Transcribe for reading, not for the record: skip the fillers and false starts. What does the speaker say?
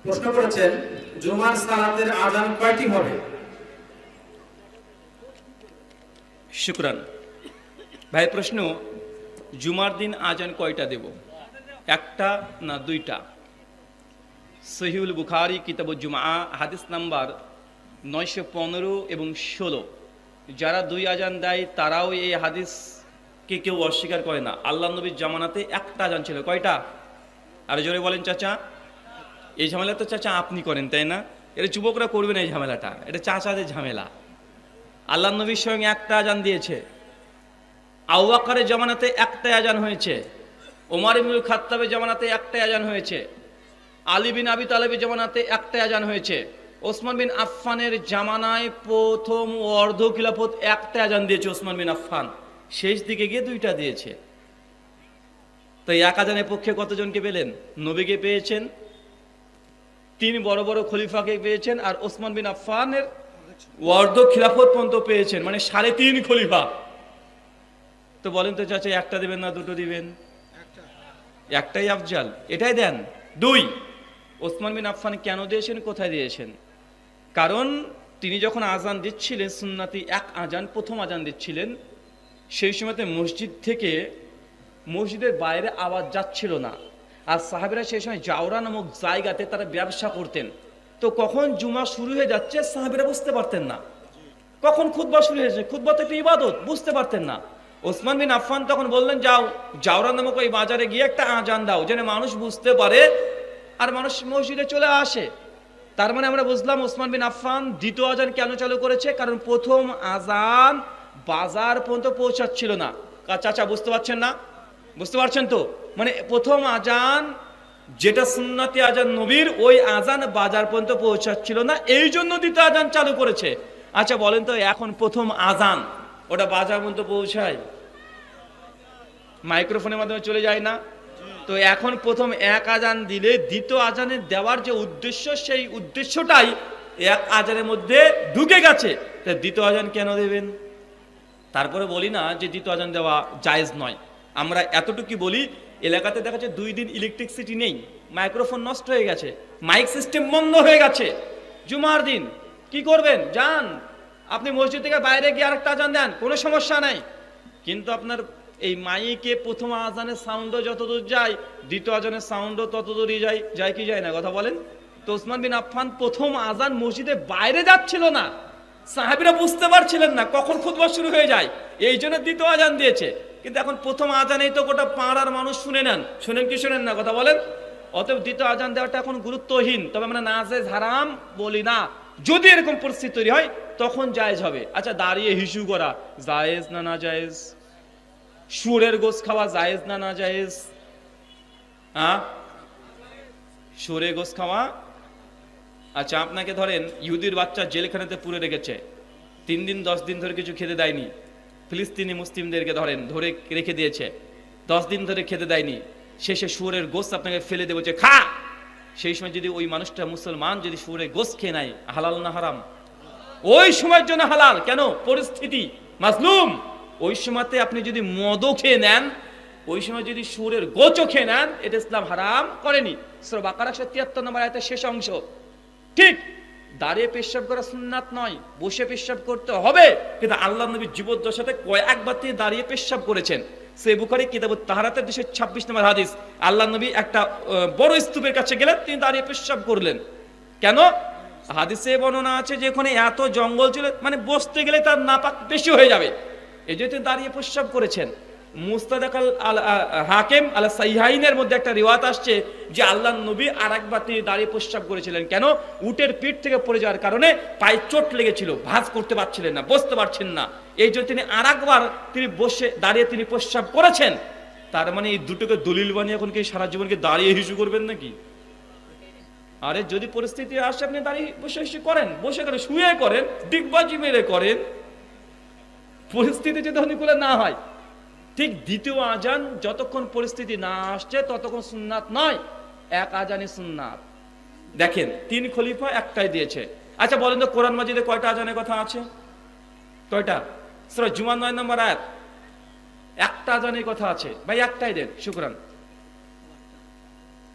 প্রশ্ন করেছেন জুমার সালাতের আযান কয়টি হবে? শুকরান ভাই। প্রশ্ন, জুমার দিন আজান কয়টা দেব, একটা না দুইটা? সহিহুল বুখারী কিতাবুল জুমআ হাদিস নাম্বার 915 এবং 16। যারা দুই আজান দেয় তারাও এই হাদিসকে কেউ অস্বীকার করে না। আল্লাহ নবীর জামানাতে একটা আজান ছিল। কয়টা? আর জোরে বলেন চাচা। এই ঝামেলা তো চাচা আপনি করেন, তাই না? এটা যুবকরা করবে না এই ঝামেলাটা, এটা চাচাদের ঝামেলা। আল্লাহ নবীর স্বয়ং একটা আজান দিয়েছে। আবু বকরের জামানাতে একটা আজান হয়েছে, ওমর ইবনুল খাত্তাবের জামানাতে একটা আজান হয়েছে, আলী বিন আবি তালেবের জামানাতে একটা আজান হয়েছে, ওসমান বিন আফফানের জামানায় প্রথম অর্ধ খিলাফত একটা আজান দিয়েছে ওসমান বিন আফফান, শেষ দিকে গিয়ে দুইটা দিয়েছে। তো এক আজানের পক্ষে কতজনকে পেলেন? নবীকে পেয়েছেন, তিন বড় বড় খলিফাকে পেয়েছেন, আর ওসমান বিন আফফানের অর্ধ খিলাফত পর্যন্ত পেয়েছেন, মানে 3.5 খলিফা। তো বলেন তো চাচা, একটা দিবেন না দুটো দিবেন? একটাই আফজাল, এটাই দেন। দুই, ওসমান বিন আফফান কেন দিয়েছেন, কোথায় দিয়েছেন? কারণ তিনি যখন আজান দিচ্ছিলেন, সুন্নাতি এক আজান, প্রথম আজান দিচ্ছিলেন, সেই সময়তে মসজিদ থেকে মসজিদের বাইরে আওয়াজ যাচ্ছিল না। আর সাহাবীরা সেই সময় জাওরা নামক জায়গাতে তারা ব্যবসা করতেন। তো কখন জুমা শুরু হয়ে যাচ্ছে সাহাবীরা বুঝতে পারতেন না, কখন খুতবা শুরু হয়েছে, খুতবা তো একটা ইবাদত, বুঝতে পারতেন না। ওসমান বিন আফফান তখন বললেন, যাও জাওরা নামক ওই বাজারে গিয়ে একটা আজান দাও, যেন মানুষ বুঝতে পারে আর মানুষ মসজিদে চলে আসে। তার মানে আমরা বুঝলাম ওসমান বিন আফফান দ্বিতীয় আজান কেন চালু করেছে, কারণ প্রথম আজান বাজার পর্যন্ত পৌঁছাচ্ছিল না। চাচা বুঝতে পারছেন না? বুঝতে পারছেন তো? মানে প্রথম আজান যেটা সুন্নতি আজান নবীর, ওই আজান বাজার পর্যন্ত পৌঁছাচ্ছিল না, এই জন্য দ্বিতীয় আজান চালু করেছে। আচ্ছা বলেন তো, এখন প্রথম আজান ওটা বাজার পর্যন্ত পৌঁছায়? মাইক্রোফোনের মাধ্যমে চলে যায় না? তো এখন প্রথম এক আজান দিলে দ্বিতীয় আজানের দেওয়ার যে উদ্দেশ্য, সেই উদ্দেশ্যটাই এক আজানের মধ্যে ঢুকে গেছে। তা দ্বিতীয় আজান কেন দেবেন? তারপরে বলি না যে দ্বিতীয় আজান দেওয়া জায়েজ নয়। আমরা এতটুকু বলি, এলাকাতে দেখা যাচ্ছে 2 দিন ইলেকট্রিসিটি নেই, মাইক্রোফোন নষ্ট হয়ে গেছে, মাইক সিস্টেম বন্ধ হয়ে গেছে। জুমার দিন কি করবেন? যান আপনি মসজিদ থেকে বাইরে গিয়ে আরেকটা আজান দেন, কোনো সমস্যা নাই। কিন্তু আপনার এই মাইকে প্রথম আজানের সাউন্ডও যতদূর যায়, দ্বিতীয় আজানের সাউন্ডও ততদূরই যায়। যায় কি যায় না? কথা বলেন তো। ওসমান বিন আফফান প্রথম আজান মসজিদে বাইরে যাচ্ছিল না, সাহাবীরা বুঝতে পারছিলেন না কখন খুতবা শুরু হয়ে যায়, এই জন্য দ্বিতীয় আজান দিয়েছে। কিন্তু এখন প্রথম আজানেই তো গোটা পাড়ার মানুষ শুনে নেন, শুনেন কি শুনেন না? কথা বলেন। অতএব দ্বিতীয় আজান দেওয়াটা এখন গুরুত্বহীন। তবে আমরা নাজেজ হারাম বলি না, যদি এরকম পরিস্থিতি তৈরি হয় তখন জায়েজ হবে। আচ্ছা, দাঁড়িয়ে হিসু করা জায়েজ না না জায়েজ? শুয়োরের গোশত খাওয়া জায়েজ না না জায়েজ? শুয়োরের গোশত খাওয়া? আচ্ছা, আপনাকে ধরেন ইহুদির বাচ্চা জেলখানাতে পুরে রেখেছে, 3 দিন 10 দিন ধরে কিছু খেতে দেয়নি। ফিলিস্তিনি মুসলিমদেরকে ধরে রেখে দিয়েছে, 10 দিন ধরে খেতে দেয়নি। শেষে শুয়োরের গোশত আপনাকে ফেলে দেবে, যে খা। সেই সময় যদি ওই মানুষটা মুসলমান যদি শুয়োরের গোশত খেয়ে নেয়, হালাল না হারাম? ওই সময়ের জন্য হালাল। কেন? পরিস্থিতি মাজলুম। ওই সময়তে আপনি যদি মদও খেয়ে নেন, ওই সময় যদি শুয়োরের গোচও খেয়ে নেন, এটা ইসলাম হারাম করেনি। সূরা বাকারা 173 নম্বর আয়াতের শেষ অংশ। ঠিক, দাঁড়িয়ে পেশাব করা সুন্নাত নয়, বসে পেশাব করতে হবে। কিন্তু আল্লাহ নবী জীবদ্দশাতে কয়েকবার তিনি দাঁড়িয়ে পেশাব করেছেন। সহিহ বুখারী কিতাবুত তাহারাতের 226 নম্বর হাদিস। আল্লাহ নবী একটা বড় স্তূপের কাছে গেলেন, তিনি দাঁড়িয়ে পেশাব করলেন। কেন? হাদিসে বর্ণনা আছে যে ওখানে এত জঙ্গল ছিল, মানে বসতে গেলে তার নাপাক বেশি হয়ে যাবে, এই জন্য তিনি দাঁড়িয়ে পেশাব করেছেন। মুস্তাদরাক আল হাকিম আল সাহিহাইনের মধ্যে একটা রিওয়ায়াত আসছে যে আল্লাহ নবী আরেকবার তিনি দাঁড়িয়ে পেশাব করেছিলেন। কেন? উটের পিঠ থেকে পড়ে যাওয়ার কারণে পায়ে চোট লেগেছিল, ভাঁজ করতে পারছিলেন না, বসতে পারছেন না, এই জন্য তিনি আরেকবার তিনি বসে দাঁড়িয়ে তিনি পেশাব করেছেন। তার মানে এই দুটোকে দলিল বানিয়ে এখন কি সারা জীবনকে দাঁড়িয়ে হিসু করবেন নাকি? আরে যদি পরিস্থিতি আসে আপনি দাঁড়িয়ে বসে হিসু করেন, বসে করেন, শুয়ে করেন, ডিগবাজি মেরে করেন, পরিস্থিতি যদি অনুকূলে না হয়। ঠিক দ্বিতীয় আজান যতক্ষণ পরিস্থিতি না আসছে ততক্ষণ সুন্নাত নয়, এক আজানই সুন্নাত। দেখেন 3 খলিফা একটাই দিয়েছে। আচ্ছা বলেন তো, কোরআন মাজিদে কয়টা আজানের কথা আছে? কয়টা? সূরা জুমা 9 নম্বর আয়াত, একটা আজানের কথা আছে। ভাই একটাই দেন। শুকরান।